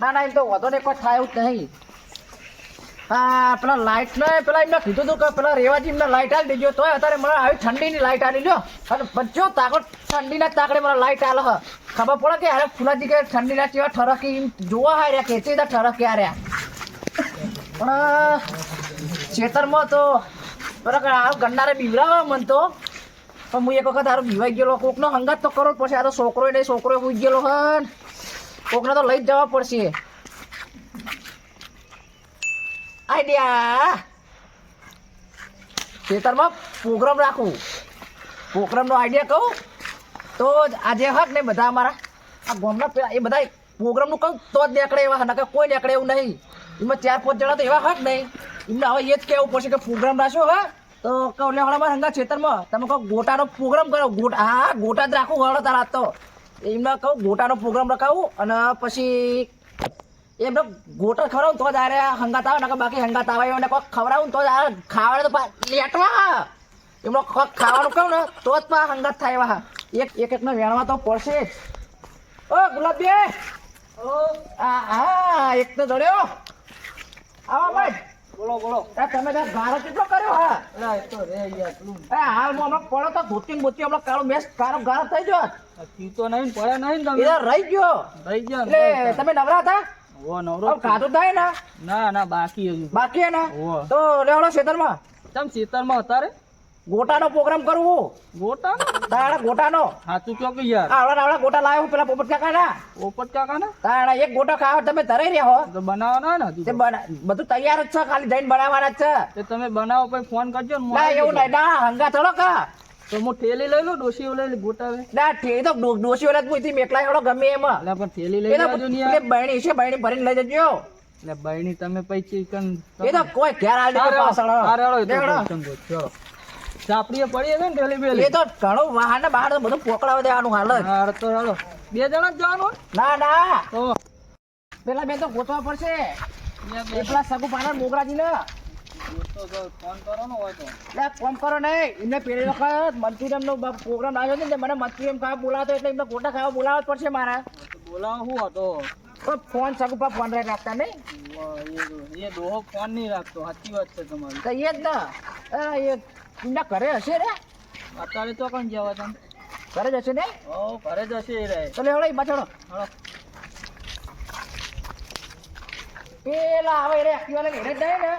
ના ના એમ તો વધો ને કોઈ થાય એવું જ નહીં. હા પેલા લાઈટ ને પેલા એમને કીધું હતું કે પેલા રેવાજી એમને લાઈટ આલી દેજો તોય અત્યારે મને આવી ઠંડીની લાઈટ આલી લ્યો અને બચ્ચો તાકો ઠંડીના તાકડે મને લાઈટ આલે હ ખબર પડે કે અરે ફુલાજી કે ઠંડીના જેવા ઠરકી જોવા હાર્યા કે ચેતા ઠરકી હાર્યા પણ ખેતરમાં તો બરાબર આ ગન્નારે બીવડાવે મન તો પણ હું એક વખત હારો બીવાઈ ગયેલો કોકનો હંગાત તો કરો પછી આ તો છોકરો નહીં છોકરો હોઈ ગયેલો હન કોકને તો લઈ જ જવા પડશે. આઈડિયા ખેતરમાં પ્રોગ્રામ રાખું પ્રોગ્રામનો આઈડિયા કહું તો આજે હક ને બધા અમારા આ ગામના પેલા એ બધા પ્રોગ્રામનું કહું તો જ નીકળે એવા નકર કોઈ નીકળે એવું નહીં. એમાં 4-5 જણા તો એવા હક નહીં એમને હવે એ જ કહેવું પડશે કે પ્રોગ્રામ રાખશો હા તો કહું લે હળામાં હંગા ખેતરમાં તમે કહો ગોટાનો પ્રોગ્રામ કરો ગોટા હા ગોટા જ રાખું હળો તારા તો એમને કહું ગોટાનો પ્રોગ્રામ રખાવું અને પછી એમને ગોટા ખવડાવું તો જ આરે હંગાત આવે નકર બાકી હંગાત આવે એને કોઈક ખવડાવું તો જ આ ખાવાડે તો લેટવા એમનો ખાવાનું કહું ને તો જ પા હંગાત થાય એવા એક એકને વેણવા તો પડશે જ. ઓ ગુલાબી હા એક તો જોડ્યો આવો ભાઈ બોલો બોલો તમે ગાળો કેટલો કર્યો હા તો રે યાર હાલ હું હમણાં પડો તો ધોતી બોતી હમણાં કાળો મેસ કાળો ગાળો થઈ ગયો તો નહીં પડે નહીં તમે રહી ગયો એટલે તમે નવરા હતા ઓ નવરો ખાધું થાય ને ના ના બાકી હજુ બાકી હે ને તો લેવડો ખેતરમાં તમ ખેતરમાં અત્યારે ગોટાનો પ્રોગ્રામ કરવું ગોટાનો તારા ગોટાનો સાચું કહો કે યાર આવડા ગોટા લાવ્યો પેલા પોપટ કાકા ના તારા એક ગોટા ખાવા તમે ધરાઈ રહ્યા હો તો બનાવવાના ને તે બધું તૈયાર જ છે ખાલી જઈને બનાવવાના જ છે તે તમે બનાવો પછી ફોન કરજો ને ના એવું નહીં ના હંગા ચલો કા તો હું થેલી લઈ લઉં ડોસી લઈ ગોટાવે ના થેલી તો ડોસી ઓલા જ મેકલા એવડો ગમે એમાં એટલે પણ થેલી લઈ લેજો ને યાર બહેણી છે બહેણી ભરીને લઈ જજો એટલે બહેણી તમે પછી ચિકન એ તો કોઈ ઘેર આલ દે પાછળ ચલો સાપડીએ પડી છે ને ઢેલી બેલી એ તો ઘણો વાહન બહાર બધું પોકડાવ દેવાનું હાલ હાર તો હાલો 2 જણા જ જવાનું ના ના તો પેલા બે તો ગોતવા પડશે એ પેલા સગુ પાના મોગરાજી ને ફોન કરો ને હોય તો એટલે ફોન કરો નહીં એમને પેલી વખત મંચુરિયમ નો પ્રોગ્રામ આવ્યો ને મને મંચુરિયમ ખાવા બોલાવતો એટલે એમને ગોટા ખાવા બોલાવવા જ પડશે મારા બોલાવો શું હતો તો ફોન સગુપા ફોન રાખતા નહીં એ દોહો ફોન નહીં રાખતો સાચી વાત છે તમારી તો એ જ ને એ એમના ઘરે હશે રે અત્યારે તો કોણ જવા તમે ઘરે જ હશે ને ઓ ઘરે જ હશે રે તો લે હળો પાછળ હળો પેલા આવે રે એક્ટિવા લઈને હેરે જાય ને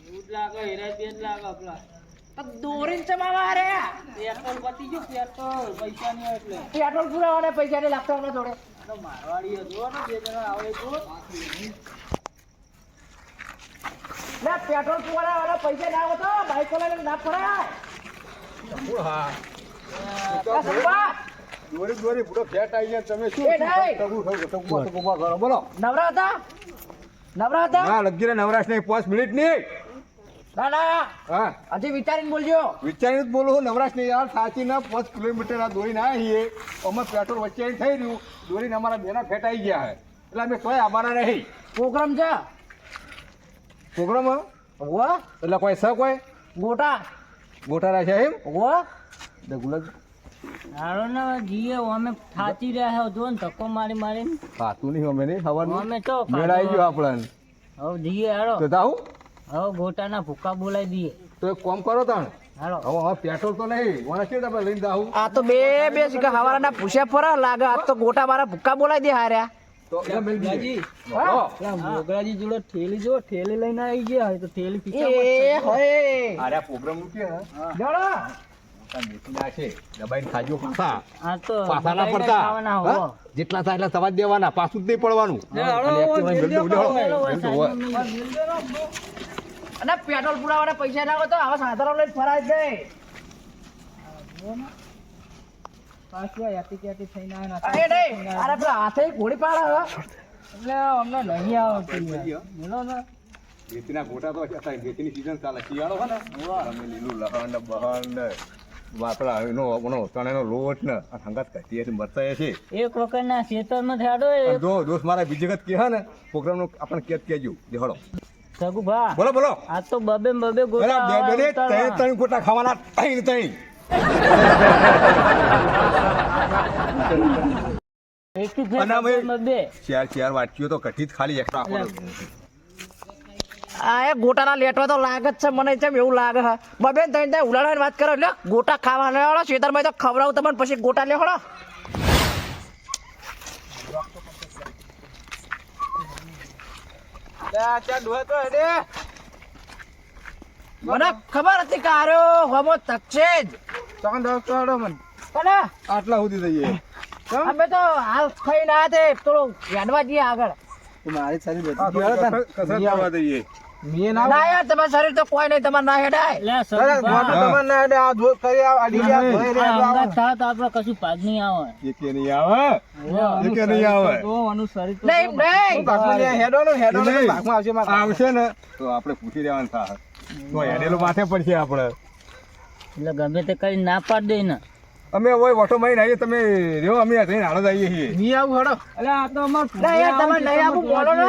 દૂધ લાગે હેરે બેન લાગે આપલા તો દોરીન ચમાવા રે પેટ્રોલ પતી ગયો પેટ્રોલ પૈસા નહીં એટલે પેટ્રોલ પુરાવાના પૈસા નહીં લાગતા હમણાં જોડે તો મારવાડી જો ને 2 જણા આવે તો ના પેટ્રોલ પુરાવાના પૈસા ના આવતો બાઈક લઈને ના પડાય દોરી પૂરો ફેટ આવી ગયા તમે શું બોલો નવરા હતા હા લગી નવરાશ નહીં 5 મિનિટ નહીં ના ના હા હજી વિચારીને બોલજો વિચારીને જ બોલું નવરાશ નહીં યાર સાચી ના 5 કિલોમીટર આ દોરી ના આવીએ અમે પેટ્રોલ વચ્ચે થઈ રહ્યું દોરીને અમારા બેના ફેટ આવી ગયા હે એટલે અમે કોઈ આવવાના નહીં પ્રોગ્રામ છે પ્રોગ્રામ હો એટલે કોઈ છે કોઈ ગોટા રાખે એમ હો ગુલાબ હારો ના જીએ અમે થાચી રહ્યા જો ને ધક્કો મારી થાતું નહીં અમે નહીં ખબર અમે તો મેળાઈ ગયો આપણને હવે જીએ હારો તો જાઉં હવે ગોટાના ભૂકા બોલાવી દઈએ તો એક કામ કરો તણ હાલો હવે પેટ્રોલ તો નહીં મને કે તમે લઈને જાઉં આ તો બે સિક્કા હવારાના પૂછ્યા ફરા લાગે આ તો ગોટા મારા ભૂકા બોલાવી દે હાર્યા તો મોગરાજી જોડે થેલી જો થેલી લઈને આવી ગયા તો થેલી પીછા અરે પ્રોગ્રામ મૂક્યો જોડો જેટલા થાય એટલા સવાજ દેવાના પાછું જ નહીં પડવાનું અને પેટ્રોલ પુરાવાના પૈસા નાખો તો આવા સાધારો લઈને ફરાય જાય હાથે ઘોડી પાડે એટલે અમને નહીં આવતી ગોટા તો જેતીની સીઝન ચાલે શિયાળો હોય ને લીલું લહણ બહણ વાપરા એનો ચણાનો લોટ ને હંગાત કાઢીએ છે મરચાય છે એક વખત ના ખેતરમાં થાડો જો દોસ્ત મારા બીજી વખત કહે ને પ્રોગ્રામ નું આપણને કેત કહેજો દેખડો સગુ ભા બોલો આ તો બબે ગોટા બે ત્રણ ગોટા ખાવાના ત્રણ એકથી ફેર અને અમે નંબર બે. ચાર વાટકીઓ તો કઢી જ ખાલી એકસ્ટ્રા આપો. આ એ ગોટાના લેટવા તો લાગે જ છે મને જેમ એવું લાગે છે બબેન તઈને ઉલાડવાની વાત કરો એટલે ગોટા ખાવા લેવાડો ખેતરમાં તો ખવડાવું તમને પછી ગોટા લેવાડો મને ખબર હતી કે આર્યો હમો તકશે જ અને આટલા સુધી જઈએ. અમે તો હાલ ખાઈને આયા તે થોડું યાદવા જઈએ આગળ કસરત કરવા દઈએ. ના યાર તમારું શરીર તો કોઈ નહીં તમારે ના હેડાય લે, સગુભા, આ અંગાત થાય તો આપણે કશું પાજ નહીં આવે. એકે નહીં આવે. એકે નહીં આવે. તો આનું શરીર તો નહીં નહીં આવશે ને તો આપણે પૂછી લેવાનું થાય. તો હેડેલો માથે પડશે આપણે. એટલે ગમે તે કરી ના પાડ દે ને. અમે ઓય ઓટો મારીને આવીએ, તમે રહ્યો, અમે જઈને હાલો જ આવીએ છીએ. એટલે આ તો અમાર ના યાર તમારે નહીં આવું બોલો ને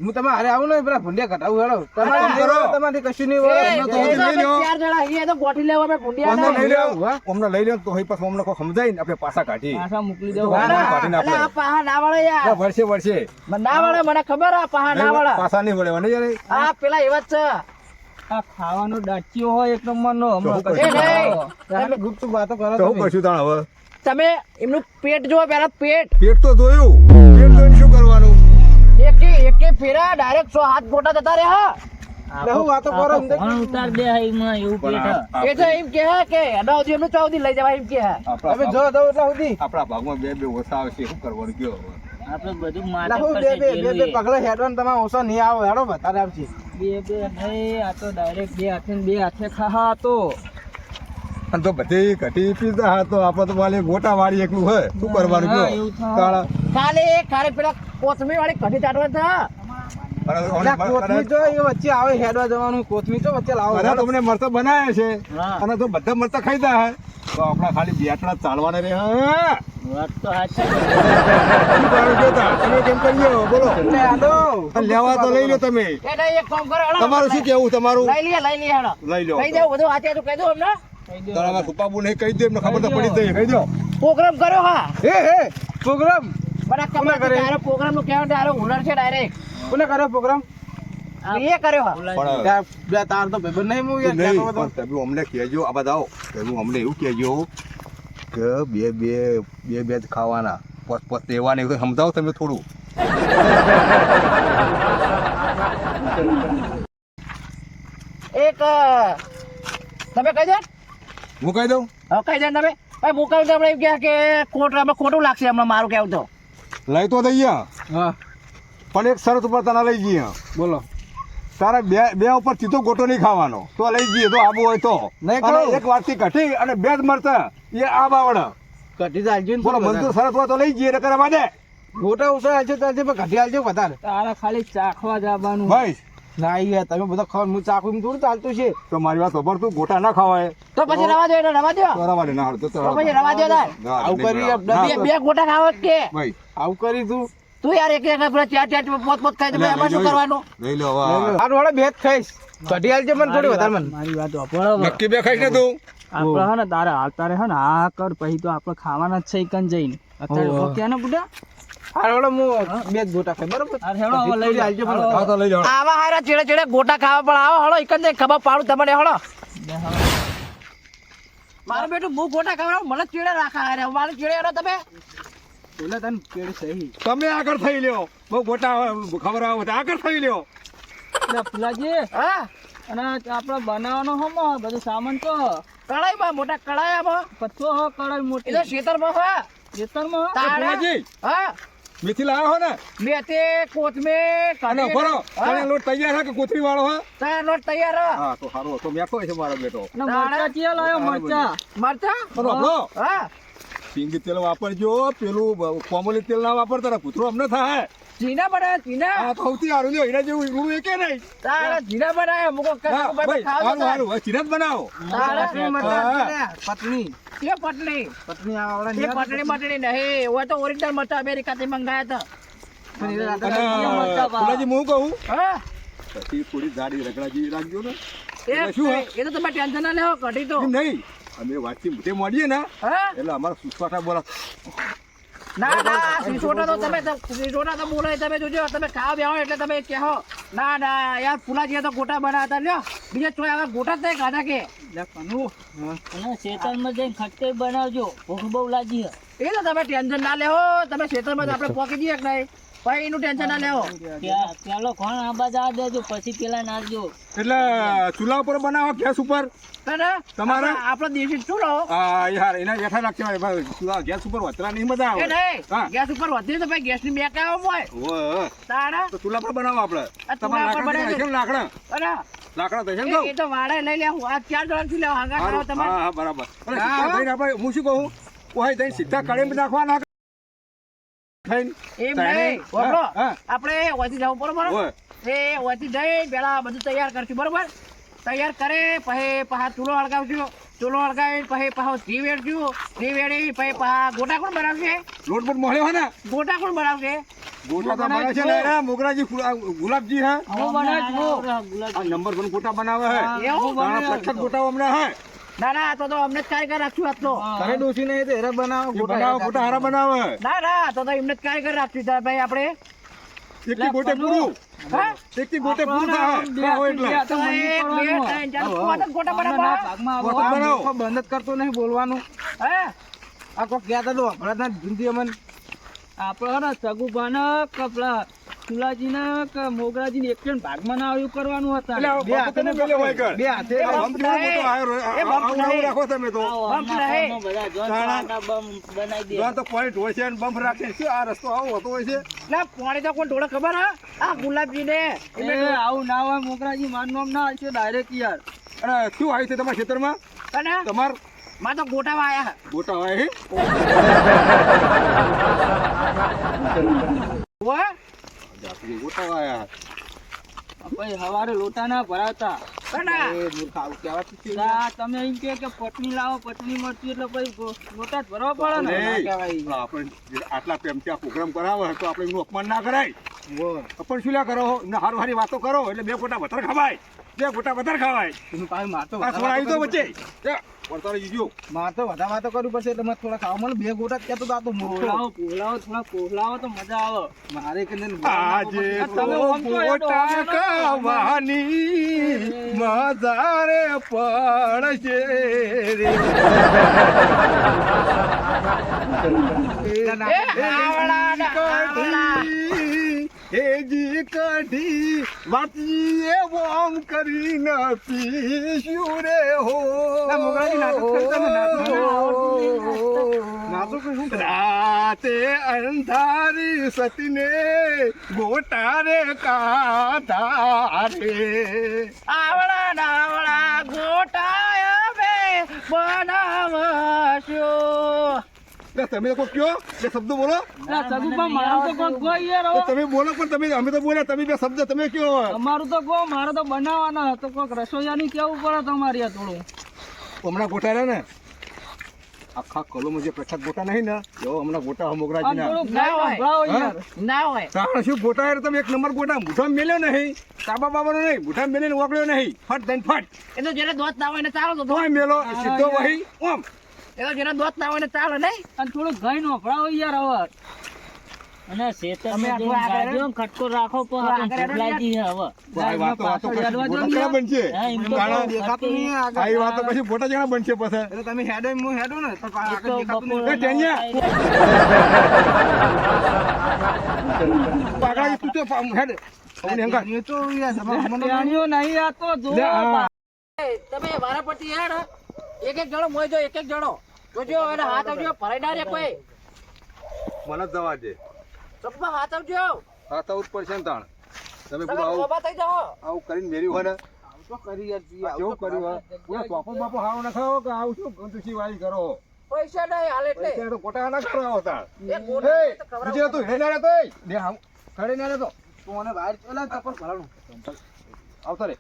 હું તમારે આવું ને પેલા ભૂંડિયા કટાવું હેડો તમારે કશું નહીં એ, હોય એ તો અમે લઈ લો. 4 જણા અહીંયા તો ગોઠી લેવા અમે અમને ભૂંડિયા લઈ લો, અમને લઈ લો તો અહીં પાછું અમને કોઈ સમજાય ને આપણે પાછા કાઢી. પાછા મોકલી દો. કાઢીને આપણે. આ પાહા ના વળે યાર વર્ષે વર્ષે મને ના વળે મને ખબર આ પાહા ના વળે પાછા નહીં વળે ને યાર. આ પેલા એવા જ છે આ ખાવાનો ડાચીઓ હોય એક નંબરનો. હમણાં તો એ નહીં તમે ગુપ્ત વાતો કરો તો હું તમે. કરશું તાણ હવે? તમે એમનું પેટ જુઓ પેલા પેટ પેટ તો જોયું. પેટ જોઈને શું કરવાનું? એકે ફેરા ડાયરેક્ટ 100 હાથ ગોટા જતા રે હા એટલે હું વાતો કરો અંદર? ભણ ઉતાર દે હા એમાં એવું પણ પેટ આ- એ તો એમ કે કે અડાવજી એમનું ચૌદી લઈ જવા એમ કે આપણા તમે જો ભાગ- દો એટલા સુધી આપણા ભાગમાં બે બે ઓછા આવશે, શું કરવાનું કયો હવે? આપણે બધું એટલે માથે હું પડશે બે જેલું એ. પગલે હેડવાનું તમારે ઓછો નહીં આવે હેડો વધારે આવશે બે નહીં, આ તો ડાયરેક્ટ બે હાથે ને બે હાથે ખાહા તો. અને તો બધી કઢી પીધા હા તો આપણે તો વાલી ગોટા વાળી એકલું હોય, શું કરવાનું હા, કયો? એવું થાય. તાળા. ખાલી પેલા કોથમી વાળી કઢી ચાટવા છે અને એટલે કોથમીર જો એ વચ્ચે આવે હેડવા જવાનું કોથમીર તો વચ્ચે લાવો અને તમને મરતા બનાવે છે હા. અને તો બધા મરતા ખાઈ જાય તો આપણા ખાલી બેટલા ચાલવાના રહે. હા. વાત તો સાચી. શું કરવાનું કયો તાર? તમે કેમ કરીએ બોલો? એટલે હેડો અને લેવા તો લઈ લો તમે. એ નહીં એક કામ કરો હેડો. તમારું શું કેવું? તમારું લઈ લે હેડો લઈ લો. કહી દેવું બધું હાથે તો કહી દો અમને તારા સુપાબુ નહીં કહી દે, એમને ખબર તો પડી જ જાય. કહી દો. પ્રોગ્રામ કર્યો હા હે પ્રોગ્રામ મને ખબર છે તારો પ્રોગ્રામ નું કહેવાનું તારો હુનર છે ડાયરેક્ટ કોને કર્યો પ્રોગ્રામ એ કર્યો હા પણ તાર તો ભાઈબંધ નહીં હું યાર નહીં, ક્યાં ખબર પણ તમે અમને કહેજો આ બધા આવો. તમે અમને એવું કહેજો કે બે જ ખાવાના, પોત દેવાના, એવું સમજાવો તમે થોડું. એક તમે કહી દે હું કહી દઉં? હવે કહી દે તમે ભાઈ મોકલ દે આપણે એમ કહે કે ખોટું લાગશે હમણાં મારું કહેવું તો લઈ તો દઈએ, હા પણ એક શરત ઉપર તને લઈ જઈએ. બોલો તારે બે ઉપર સીધો ગોટો નહીં ખાવાનો, તો લઈ જઈએ તો આબુ હોય તો. નહીં અને ખાવું. એક વાટકી કઢી અને બે જ મરતા એ આ બાવડ. કઢી તો આલજો ને બોલો થોડું મંજૂર વધારે. શરત હોય તો લઈ જઈએ, નકર આવા દે. ગોટા ઓછા આલજો તો આલજો પણ કઢી આલજો વધારે તારા ખાલી ચાખવા જવાનું. ભાઈ ના યાર તમે બધા ખાવ હું ચાકુ એમ થોડું ચાલતું છે તો મારી વાત ખબર, તું ગોટા ના ખાવાય તો પછી રવા દો રવા દો તો રવા દે, ના હાલ તો તો પછી રવા દો તાર ના, આવું નહીં કરી બરાબર. ના, બે ગોટા ખાવા જ કે ભાઈ આવું કરી તું તું યાર એક પેલા ચાર પોત ખાઈ તો ભાઈ એમાં શું કરવાનું લઈ લો હવે. આ વાળા બે જ ખાઈશ કઢી આલજો મને થોડી વધારે મને મારી વાત વાપરો. નક્કી બે ખાઈશ ને તું? આપણે હે ને તારે હાલતારે હે ને આ કર પછી તો આપણે ખાવાના જ છે ઈકન જઈને. અત્યારે ઓહો. ભૂખ્યા ને બુડા. આ વાળા હું બે જ ગોટા ખાઈ બરોબર અરે હેડો હવે લઈ થોડી આલજો મને લો. હા તો લઈ લો. આવા હારા ચેડે ગોટા ખાવા પણ આવો હળો એકંદર ખબર પાડું તમને હળો મારું બેટું હું ગોટા ખાવા મને ચેડે રાખા હારે મારું ચેડે હેડો તમે બોલે તને કેળ સહી તમે આગળ થઈ લ્યો, બહુ ગોટા ખબર આવે તો આગળ થઈ લ્યો. એટલે ફુલાજી હા અને આપણે બનાવવાનો હમ બધું સામાન તો કડાઈમાં મોટા કડાઈમાં પથ્થો હો કડાઈ એ મોટી તો શેતરમાં હા ખેતરમાં તાળા ફુલાજી, હા મેથી લાવ્યો હો ને? મેથી કોથમીર અને કઢી, ભરો હા, તને લોટ તૈયાર હે કે કોથળી વાળો હે? તારા લોટ તૈયાર હા. હા તો સારું, તો મેકો છે મારો બેટો. અને મરચા ચિયા લાવ્યો મરચા મરચાં? પણ આપણો હા સિંગ તેલ વાપરજો, પેલું કોમલી તેલ ના વાપરતા ને કૂતરો અમને થાય. જીના બનાવ્યા જીના આ તો સૌથી સારું લ્યો, એના જેવું રૂ એ કે નહીં. તારા જીના બનાવ્યા મુકો હા, ભાઈ, સારું સારું, હવે ચીરજ બનાવો. પત્ની એ પટલી પત્ની આ વાળા એ પટલી મટલી નહીં હોય તો ઓરિજિનલ મરચા અમેરિકાથી મંગાયા અને મરચાં ભાવ. ફુલાજી હું કહું હતા હા પછી થોડી જાડી રગડા જેવી રાખજો ને. એ એટલે શું હે? એ તો તમે ટેન્શન ના લેવો કઢી તો એમ નહીં, અમે વાતચીત મોઢે મળીએ ને હા એટલે અમારા સુસવાટા બોલા ના ના સિસોટા તો તમે સિસોટા તો બોલે તમે જોજો તમે ખાવા બેહો એટલે તમે કહો ના ના યાર ફુલાજી તો ગોટા બનાવતા લ્યો બીજે ચોય હવે ગોટા જ નહીં ખાધા કે અને શેતાનમાં જઈને ખટ્ટે બનાવજો ભૂખ બહુ લાગી હે. એ તો તમે ટેન્શન ના લેવો તમે ખેતરમાં જ આપણે પોકી જઈએ કે નહીં ભાઈ એનું ટેન્શન ના લેવો પેલો કોણ આંબા જવા દેજો પછી પેલા નાખજો. એટલે ચૂલા ઉપર બનાવો ગેસ ઉપર તમારે? આપણો દેશી ચૂલો હા યાર એના બેઠા રાખશે ભાઈ ચૂલા ગેસ ઉપર વતરા નહીં મજા એ આવે. નહીં હા. ગેસ ઉપર વધે તો ભાઈ ગેસની બેક આવો હોય ઓય તાણા તો ચૂલા પર બનાવો આપણે. આ ચૂલા તમારે પર લાકડા બનાવી છે ને લાકડા? અરે લાકડા તો છે ને એ કહું? તો વાડે લઈ લે આ 4 જણથી લેવા હાંગા ખાઓ હારું. તમારે હા હા બરાબર. અરે સીધા થઈને આપણે હું શું કહું ઓય થઈને સીધા કળીમાં નાખવાના થઈને એમ તાણે? નહીં બરોબર હા. આપણે ઓયથી જવું બરોબર ઓય એ ઓયથી જઈ પેલા બધું તૈયાર કરશું બરોબર તૈયાર કરે પછી પાછા ચૂલો હળગાવજો ચૂલો હળગાવી પછી પાછો ઘી વેડજો ઘી વેડી પછી પાછા ગોટા કોણ બનાવશે લોટ બોટ મળ્યો હે ને ગોટા કોણ બનાવશે ગોટા તો બને છે ને રે મોગરાજી ગુલાબજી હે હું બનાવું આ નંબર 1 ગોટા બનાવે હે એવું ઘણા પ્રખ્યાત ગોટા હમણાં હે ના ના તો અમને જ કારીગર રાખશું આટલો તારે ડોસી નહીં તો એરા બનાવો એ બનાવો ગોટા હારા બનાવે ના ના તો એમને જ કારીગર રાખશું તાર ભાઈ આપણે એકથી ગોટે પૂરું હા એકથી ગોટે પૂરું થાય ખાઓ એટલે તો એક બે ત્રણ ચાર પાંચ જ ગોટા બનાવવા ગોટા બનાવો બંધ જ કરતો નહીં બોલવાનું હે આ કોક ગયા તા તો હમણાં જિંદગી અમન આપડે ને સગુભાને કે પેલા ચુલાજીને કે મોગરાજીને એક જણ ભાગમાં ના આવ્યું કરવાનું હતા. એટલે બે હાથે બાપુ તને મેલ્યો હોય કર. બે હાથે આ બમ કેવો મોટો આયો આવું આવું રાખો તમે તો આવો, બમ્પ હમણાં રહે. ફોનમાં બધા જોન તાણા. પાટા બમ બનાવી દે. જોન તો પોઈન્ટ હોય છે અને બમ્પ રાખે શું આ રસ્તો આવો હોતો હોય છે ના પાણી તો કોણ થોડા ખબર હા આ ગુલાબજી ને એ આવું ના હોય મોગરાજી મારું નામ ના આવશે ડાયરેક્ટ યાર. અને શું આવ્યું છે તમારા ખેતરમાં અને તમાર માં તો ગોટા આયા ગોટા હોય હે હોય જાતની ગોટા આયા ભાઈ હવારે લોટા ના ભરાવતા. અને એ મૂર્ખ આવું કહેવાતું છે. આ તમે એમ કે પટની લાવો પટની મળતી એટલે પછી લોટા જ ભરવા પડે ને. નહીં. કહેવાય. આપણે જે આટલા પ્રેમથી આ પ્રોગ્રામ કરાવે તો આપણે એનું અપમાન ના કરાય બોલ. પણ શું લ્યા કરો ને હારું હારી વાતો કરો એટલે 2 ગોટા વધારે ખવાય 2 ગોટા વધારે ખવાય એનું પાછું માર તો આ સોળ આવ્યું તો વચ્ચે વર્તારે જીજો માર તો વધારે વાતો કરવું પડશે એટલે મારે થોડા ખાવા મળે. બે ગોટા જ કહેતો તો આ તો મોટો. પોહલાવો પોહલાવો થોડા પોહલાવો તો મજા આવે. મારે કે આજે તમે તો આમ તો એ તો ગોટા આમ તો ખાવાની મજારે પડશે રે એ આવડા ને આવડા હેજી કઢી વાતી એમ કરીને પીશું રે હો ના, મોગરાજી નાટક કરતા ને, નાટક. નાટક શું કરે? રાતે અંધારી સતીને ગોટા રે કાઢા રે આવડા ને આવડા ગોટા અમે બનાવશું એટલે તમે લોકો કયો બે શબ્દો બોલો અલા, સગુભા મારું તો કોઈ કોઈ યાર તો હવે. તમે બોલો પણ તમે અમે તો બોલ્યા તમે બે શબ્દ તમે કયો અમારું તો કહો મારે તો બનાવવાના તો કોઈક રસોઈયાની કેવું પડે તમારે યાર થોડું. હમણાં ગોટા રહ્યા ને આખા કલોમાં જે પ્રખ્યાત ગોટા નહીં ને એવો હમણાં ગોટા આમ મોગરાજીના થોડુંક ના ગાય હોય. સંભળાવો હા? યાર. ના હોય તાણ શું ગોટા યાર તમે 1 નંબર ગોટા મુઠામાં મેલ્યો નહીં કાબા બાબાનો નહીં મુઠામાં મેલીને ઓગળ્યો નહીં ફટ દઈને ફટ એ તો જેને દોત ના હોય ને ચાલો તો તોય મેલો સીધો વહી ઓમ એ તો જેને દોત ના હોય ને ચાલો નહીં અને થોડુંક ગાય નો ભરાવો યાર હવે. અને તમે શેતરમાં આટલું જઈને આગળ ગાજો ને ખટકો રાખો પણ આપણે આગળ ભૂખ લાગી છે હવે. આ વાતો વાતો પછી હેડવા દો ગોટા ને ક્યાં બનશે હા, એમ તો તાણા દેખાતું નહીં આગળ. આ વાતો પછી ગોટા ક્યાં બનશે પછી એટલે તમે હેડો એમ હું હેડું ને તો એ આગળ તો દેખાતું બપોર નહીં. એ ટેનિયા. પાગળાજી તું તો હેડ અમને હંગાત. એ તો યાર તમારે મને પ્યાણીઓ નહીં આ તો જો લે, આ. તમે વારાપટ્ટી યાર એક જણો મોય જો એક જણો જોજો એને હાથ આવજો ભરાઈ ના રે કોઈ મને જ જવા દે ચપ્પા હાથ આવજો આ તો જ પડશે ને તાણ તમે તમે પૂરું આવું ઉભા થઈ જાઓ આવું કરીને મેર્યું હોય ને તો કરી યાર જી, આ આવું કેવું તો કર્યું હોય પૂરો ચોપો બાપો હાવ ના ખાઓ કે આવું શું ગંદુસી વાળી કરો પૈસા નહીં હાલ એટલે પૈસા તો ગોટા ના કરાવો તાણ એક ગોટા એ તો ખવડાવો. બીજે તું હેડે ના રહેતો એ લે આમ ખડે ના રહેતો તો મને બહાર પેલા ચપ્પલ ભરાણું. આવતો રે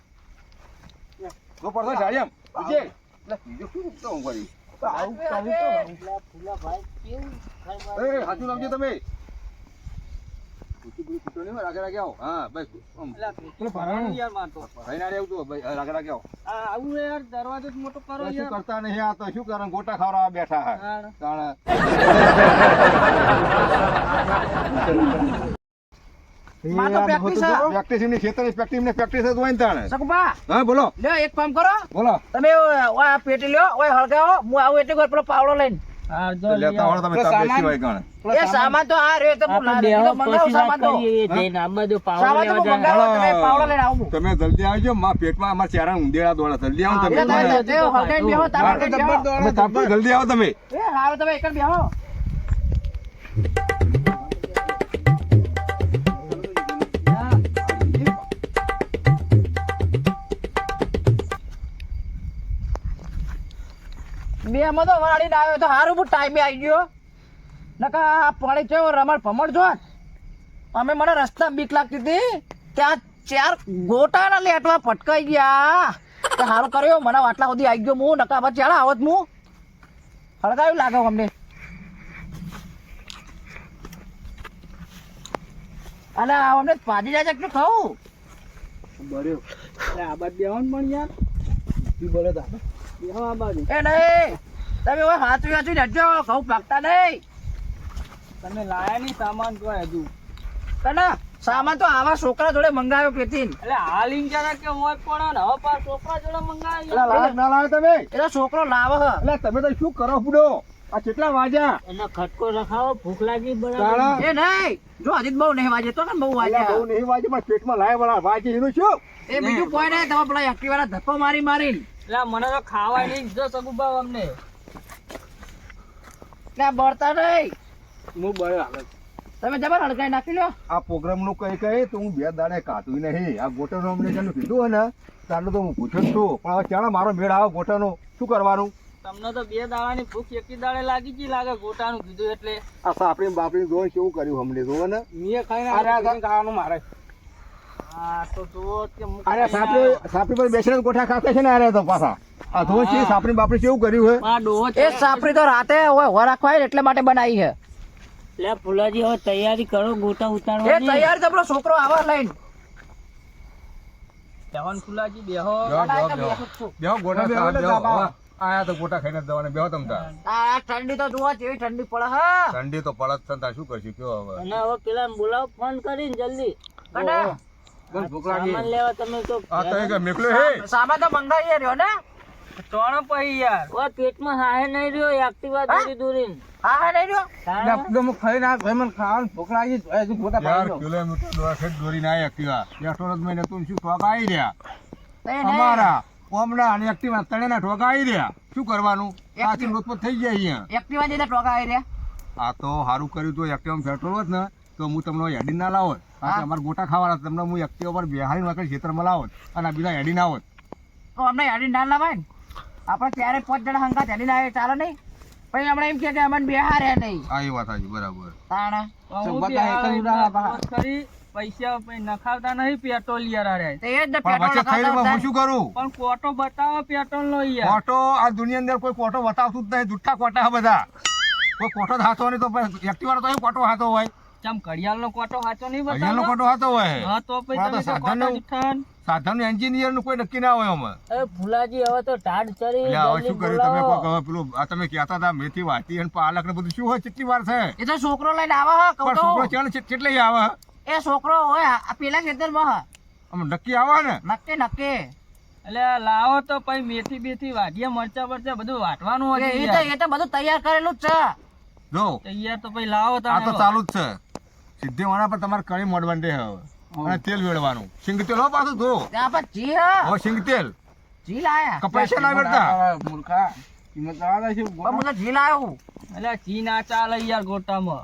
નો પડતો જાડી આમ બીજે લે બીજું શું તો હું કરી તો આવું કહું તો ફૂલા ભાઈ કેવું એ હાચું લાવજો તમે રાગે રાગે આવો હા બસ અલ્યા પેલો ભરાવાનું યાર મારતો ભાઈ ના રહેવું તું ભાઈ રાગે રાગે આવો આ આવું યાર દરવાજો જ મોટો કરો શું યાર કરતા નહીં આ તો શું કરે ગોટા ખાવડાવવા બેઠા હા હા. તાણે માં તો practice છે. પ્રેક્ટિસ એમની ખેતરની પ્રેક્ટિસ જ હોય ને તાણે સગુબા હા બોલો લ્યો એક કામ કરો બોલો તમે ઓય પેટી લ્યો ઓય હળગાવો હું આવું એટલે કોઈ પેલો પાવડો લઈને હા જો તો લેતા હોય તમે તાપ બેસી હોય ગણ એ સામાન તો આ રહ્યો તો હું મંગાવું સામાન તો સામાન તો હું મંગાવું તમે પાવડો લઈને આવું તમે જલ્દી આવજો માં પેટમાં અમાર ચહેરા ઊંધેડા દોડા જલ્દી આવો તમે હળગાઈને બેહો તાપ કરીને બેહો તમે તાપ પર જલ્દી આવો તમે એ હારું તમે એક જ બેહો બે માં તો વાળીને આવ્યો તો હારું હું ટાઈમે આવી ગયો નકા આ પાણી ચેવો રમણ ભમણ જો અમે મને રસ્તા બીક લાગતી હતી ત્યાં 4 ગોટાના લેટવા પટકાઈ ગયા તો હારું કર્યો મને આટલા સુધી આવી ગયો હું નકા પછી ચાલા આવત હું હળગાયું લાગે અમને અને અમને પાજી જાય છે ખાવું બળ્યો આ બાદ બેહવાનું પણ યાર બોલે તા બેહો આ બાજુ એ નહીં તમે હવે હાથ વાંચી નડજો ઘઉં પાકતા નહીં તમે લાયા નહીં સામાન કોઈ હજુ તને સામાન તો આવા છોકરા જોડે મંગાવ્યો પેતીન એટલે હાલ ઇન્ચાના કે હોય પણ ને હવે પાછા છોકરા જોડે મંગાવી એટલે લાયક ના લાવે તમે એટલે છોકરો લાવે હ એટલે તમે તો શું કરો બુડો આ કેટલા વાગ્યા એનો ખટકો રખાવો ભૂખ લાગી તાણા એ નહીં જો હજી બહુ નહીં વાજે તો ને બહુ અલ્યા વાજે બહુ નહીં વાગે પણ પેટમાં લાય વળા વાગે એનું શું એ બીજું કોઈ નહીં તમે પેલા એક્ટિવાના ધક્કો મારી મારીને એટલે મને તો ખાવાય નહીં જો સગુબા અમને એટલે બળતા નહીં હું બળ્યો આગળ તમે જબર હડકાઈ નાખી લો આ પ્રોગ્રામ નું કઈ કઈ તો હું 2 દાડે કાઢું નહીં આ ગોટાનું અમને જેનું કીધું હોય ને તારું તો હું પૂછું જ છું પણ હવે ચાલો મારો મેળ આવે ગોટાનો શું કરવાનું તમને તો 2 દાડાની ભૂખ એકી દાડે લાગી ગઈ લાગે ગોટાનું કીધું એટલે આ સાપડી બાપડી જોઈ કેવું કર્યું અમને જોવો ને મીએ ખાઈને ખાવાનું મારે હા તો જુઓ કે અરે સાપડી પર બેસીને ગોઠા ખાતા છે ને અરે તો પાછા આ ધોઈ છે સાપડી બાપડી કેવું કર્યું હે આ ડોહો એ સાપરી તો રાતે હોય રાખવા એટલે માટે બનાવી છે લે ફુલાજી હવે તૈયારી કરો ગોટા એ ઉતારવાની તૈયાર તો પેલો છોકરો આવા લઈને જવાન ફુલાજી બેહો બેહો ગોટા બેહો આયા તો ગોટા ખાઈને જ જવાને બેહો તમતા આ ઠંડી તો જુઓ કેવી ઠંડી પડે હા ઠંડી તો પડત છે તાર શું કરશું કયો હવે અને હવે પેલા બોલાવો ફોન કરીને જલ્દી અને સામાન લેવા તમે તો આ તો એક મેકલો હે સામાન તો મંગાવીએ રહ્યો ને ચોણો પહી યાર ઓ પેટમાં હાહે નહીં રહ્યો એક્ટિવા દોરી દોરીને હા હા નહીં રહ્યો એકદમ ખાઈ ના ભાઈ મને ખાવાનું ભૂખ લાગી હજુ ગોટા યાર કિલોમીટર દોઢ દોરીને આયા એક્ટિવા પેટ્રોલ જ મહિને તું શું ઠોકા આવી રહ્યા નહીં, નહીં. અમારા ઓમડા અને એક્ટિવા તણેના ઠોકા આવી રહ્યા શું કરવાનું આથી રોજપોત થઈ ગયા અહીંયા એક્ટિવા જઈને ટોકા આવી રહ્યા આ તો સારું કર્યું તો એક્ટિવામાં પેટ્રોલ હોત ને તો હું તમને હેડી ના લાવત અમારે ગોટા ખાવાના તમને હું એક્ટિવા પર બેહાડીને વાંકડી ખેતરમાં લાવત અને આ બીજા હેડી ના આવત તો અમને યાદી ના લાવાય ને આપણે ત્યારે 5 જણા હંગાત હેડી ના આવે ચાલે નહીં પછી આપણે એમ કે અમને બેહારે નહીં આ એ વાત સાચી બરાબર તાણા પૈસા નખાવતા નહીં પેટ્રોલ યાર અરે તે એ જ ને પણ વચ્ચે પેટ્રોલ થઈને હું શું કરું પણ કોટો બતાવો પેટ્રોલ નો યાર કોટો આ દુનિયા અંદર કોઈ કોટો બતાવતું જ નહીં જુઠ્ઠા કોટા બધા કોઈ કોટો હાથો નહીં તો એક્ટિવા તો કોટો હાથો હોય ચમ ઘડિયાળ નો કોટો સાચો નહીં હજારનો બતાવો કોટો હાથો હોય હા તો પછી પણ આ તો તમે તો કોટા સાધનનું- જુઠ્ઠાન. સાધન એન્જિનિયર નું કોઈ નક્કી ના હોય અમે એ ફુલાજી હવે તો ટાઢ ચડી એટલે હવે શું કર્યું તમે કહો કે હવે પેલું આ તમે કહેતા હતા મેથી વાટી અને પાલક ને બધું શું હોય કેટલી વાર છે એ તો છોકરો લઈને આવે હા કહું પણ તો છોકરો ચાલે કેટલે આવે એ છોકરો હોય આ પેલા ખેતરમાં હા આમ નક્કી આવે ને નક્કી નક્કી એટલે લાવો તો પછી મેથી બેથી વાઢીએ મરચા બરચા બધું વાટવાનું એ હતું તો યાર. એ તો બધું તૈયાર કરેલું જ છે જો તૈયાર તો પછી લાવો આ તો તમે ચાલુ જ છે સીધી વાના પર તમારે કળી મોડવાનું દે હવે અને તેલ વેળવાનું સિંગ તેલ હો પાછું જો ત્યાં પર જી હા હવે સિંગ તેલ જી લાયા કે પૈસા ના વેડતા મૂર્ખા કિંમત લાવવા છે પણ હું તો જી લાયો એટલે ચી ના ચાલે યાર ગોટામાં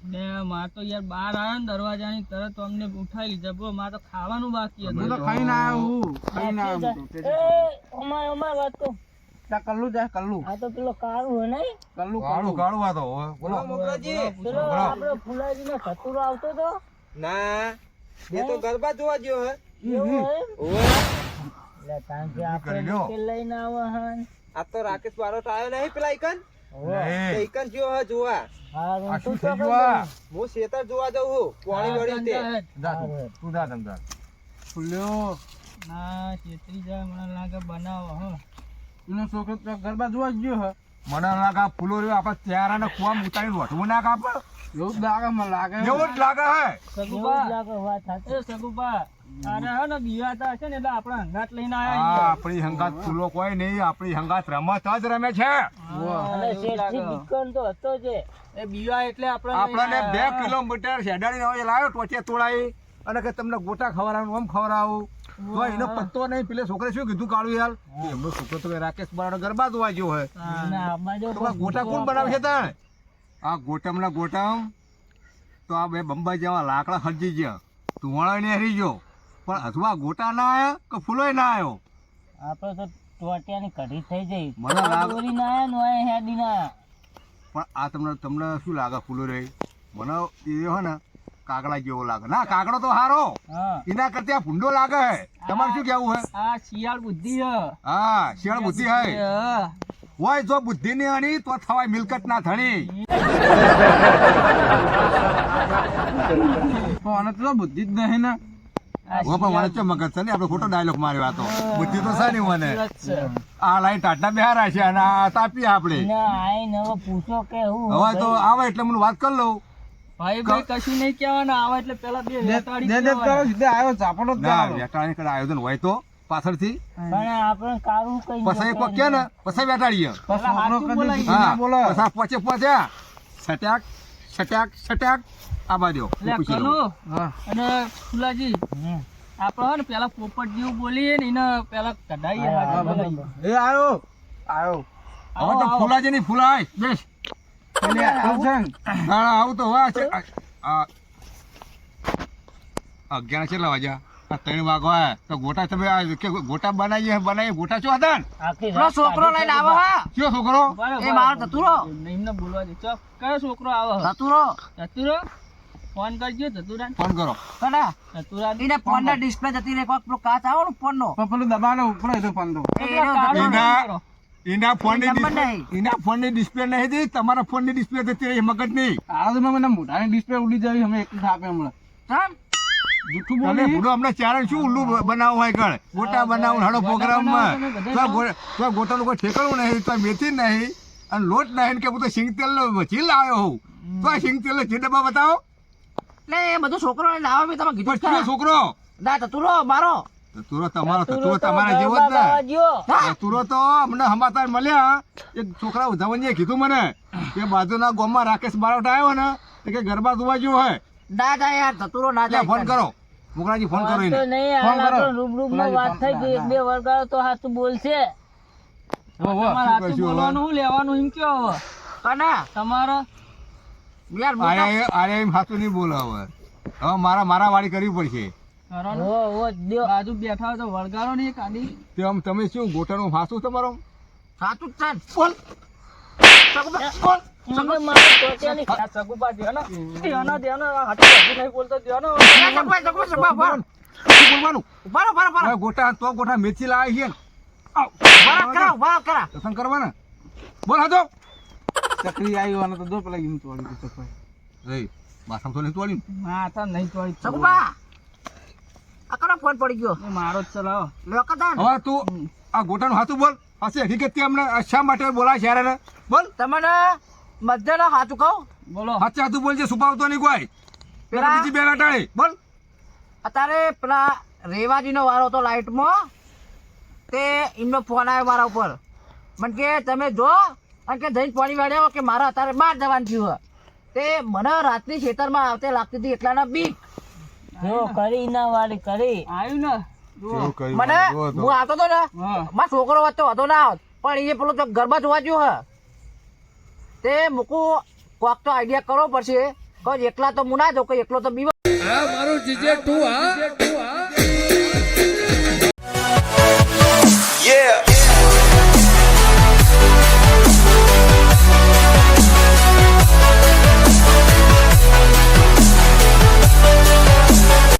ને માં તો યાર બહાર આવ્યો ને દરવાજાની તરત અમને ઉઠાઈ લીધા બોલ માં તો ખાવાનું બાકી હતું તો ખાઈને કલ્લું જાય કલ્લું આ તો પેલો કાળું હોય નહીં કલ્લું કાળું કાળું આ તો હવે બોલો પેલો આપડે ફુલાજી નો ચતુરો આવતો તો ના એ તો ગરબા જોવા ગયો હે એવું હોય? ઓવે એટલે કારણ કે કરી આપણે લ્યો. મુશ્કેલ લઈને આવો હન આ તો રાકેશ બારોટ આવ્યો નહીં પેલા ઈકન નહીં. એકન જેવો હે જોવા આ શું થઈ ગયું આ? હું ખેતર જોવા જઉં છું પાણી વળી તે જા તું જા તમ તાર. ફૂલ્યો ના ચેતરી જાય મને લાગે બનાવો હો એનો છોકરો તો ગરબા જોવા જ ગયો હે મને લાગે આ ફૂલો રહ્યો આપણે ત્યારાને કુવામાં ઉતારીને વઢવું ના કાપે એવું જ લાગે મને લાગે એવું જ લાગે હે. સગુબા અરે હે ને બિયાતા છે ને એટલે આપણે હંગાત લઈને આ આયા આપણી હંગાત ફૂલો કોઈ નહીં, આપણી હંગાત રમત જ રમે છે. એ બિયા એટલે આપણને 2 કિલોમીટર શેડાડીને હવે લાવ્યો ટોચે તોડાઈ અને કે તમને ગોટા ખવડાવું આમ ખવડાવું તો એનો પત્તો નહીં. પેલે છોકરે શું કીધું કાળું યાર એમનો છોકરો તો રાકેશ બારાનો ગરબા જોવા ગયો હોય તો આ ગોટા કોણ બનાવે છે તાણ? આ ગોટમના ગોટમ તો આ બે બંબાઈ જેવા લાકડા હરજી ગયા તુવાળો ને હરી ગયો પણ અથવા ગોટા ના આયા કે ફૂલોય ના આવ્યો. આપણે તો ટોટિયાની કઢી થઈ જઈ મને લાગે દોરી ના આયા નો આયા હેડી ના પણ આ તમને શું લાગે ફૂલો રે? મને એ હોય ને કાગડા જેવો લાગે. ના કાગડો તો હારો એના કરતા ભૂંડો લાગે હે. તમારે શું કેવું હે? આ શિયાળ બુદ્ધિ હે હા શિયાળ બુદ્ધિ હે હોય જો બુદ્ધિ ની અણી તો થવાય મિલકત ના ધણી. મને તો બુદ્ધિ જ નહીં ને ઓ પણ મને ચો મગજ છે ને આપણે ખોટો ડાયલોગ માર્યો આ તો. બુદ્ધિ તો છે નહીં મને. આ લાઈન ટાટા બેહારા છે અને આ તાપી આપણે પૂછો કે હું હવે તો આવે એટલે મને વાત કરી લઉં. ભાઈ કશું નહીં કહેવાનું આવે એટલે પેલા બે વેટાડી ના વેટાણી કઈ આયોજન હોય તો પાછળથી પણ આપણે કારું કઈ પછી કોક કે ને પછી વેટાડીએ. હા પછી પહોંચ્યા સટ્યાક સટ્યાક સટ્યાક આ બાજુ અને ફુલાજી આપડે હે ને પેલા પોપટ જેવું બોલીએ ને એને પેલા કઢાઈએ હવે તો ફૂલાજી ની ફૂલાય બેસ. આવું તો હોય છે. 11 કેટલા વાગ્યા? 3 વાગવા તો ગોટા તમે કે ગોટા બનાવીએ ગોટા શું હતા ને? છોકરો લઈને આવો હા કયો છોકરો? એ મારો ધતુરો એમને બોલવા દે ચો કયો છોકરો આવે ધતુરો ધતુરો ફોન કરજો ધતુરા ફોન કરો. કડા ધતુરા એને ફોન ના ડિસ્પ્લે જતી રે કોક પેલો કાચ આવો ને ફોન નો એના ફોન ની ડિસ્પ્લે નહીં દી, તમારા ફોન ની ડિસ્પ્લે જતી રહી મગજ ની. મોટાની ડિસ્પ્લે ઉડી જાય અમે એક થાપે હમણાં જૂઠું તમે બોલી ભૂલો અમને ચારણ શું ઉલ્લુ બનાવવું હોય કણ ગોટા બનાવું હડો પ્રોગ્રામમાં તો ગોટાનું કોઈ ઠેકાણું નહીં, તો મેથી નહીં અને લોટ નહીં કે હું તો સિંગ તેલ ચીલ આવ્યો હોઉં તો આ સિંગ તેલ જે ડબ્બા બતાવો. એટલે એ બધું છોકરો લઈને આવો મેં તમે કીધું પણ કયો છોકરો? ના ધતુરો મારો તુરો તમારો તુરો તમારા જેવો જ ને. તુરો તો અમને સમાચાર મળ્યા એક છોકરા ઉધાવણીએ કીધું મને કે બાજુના ગામમાં રાકેશ બારોટ આવ્યો ને કે ગરબા જોવા ગયો હોય. ના જાય યાર ધતુરો ના જાય ફોન કરો મોકલાજી, ફોન કરો એને. વાત થઈ ગઈ એક બે વરગાડો તો હાથ બોલશે તમારે હાથું બોલવાનું હું લેવાનું એમ કયો હવે કના તમારે યાર આરે એમ સાચું નહીં બોલે હવે મારા વાળી કરવી પડશે. બાજુ બેઠા હોય તો વળગાડો ને એક આડી તે આમ તમે શું ગોટાનું ફાસું તમારો સાચું જ છે બોલ બોલવાનું ગોટા તો ગોટા મેથી લાવી છે દર્શન કરવાના. બોલ હાજો ચકરી આવી તો દો પેલા એમ તોડી રે બાસમ તો નહીં તોડી માથા નહીં તોડી સગુબા આ કનો ફોન પડી ગયો મારો જ ચલાવો લોકતા હવે તું આ ગોટાનું હાથું બોલ. હાસી હકીકત અમને શા માટે બોલાય છે યાર? બોલ તમને મધ્યનો હાચું કહું બોલો હાચે હાથું બોલજે, છુપાવતો નહીં કોઈ. પેલા બીજી બે વેટાળી બોલ. અત્યારે પેલા રેવાજીનો વારો હતો લાઈટમાં તે એમનો ફોન આવ્યો મારા ઉપર મને કે તમે જો અને કે જઈને પાણી વાળ્યો કે મારા અત્યારે બહાર જવાનું થયું તે મને રાતની ખેતરમાં આવતે લાગતી હતી એટલાના બીક કરી ના વાળી કરી આવ્યું ને મને હું આવતો હતો ને મારો છોકરો વચ્ચે હતો ના આવત પણ એ પેલો તો ગરબા જોવા ગયો હે તે મૂકું કોક તો આઈડિયા કરવો પડશે કોઈ એકલા તો હું ના જાઉં કોઈ એકલો તો બીવા મારું જીજે તું હા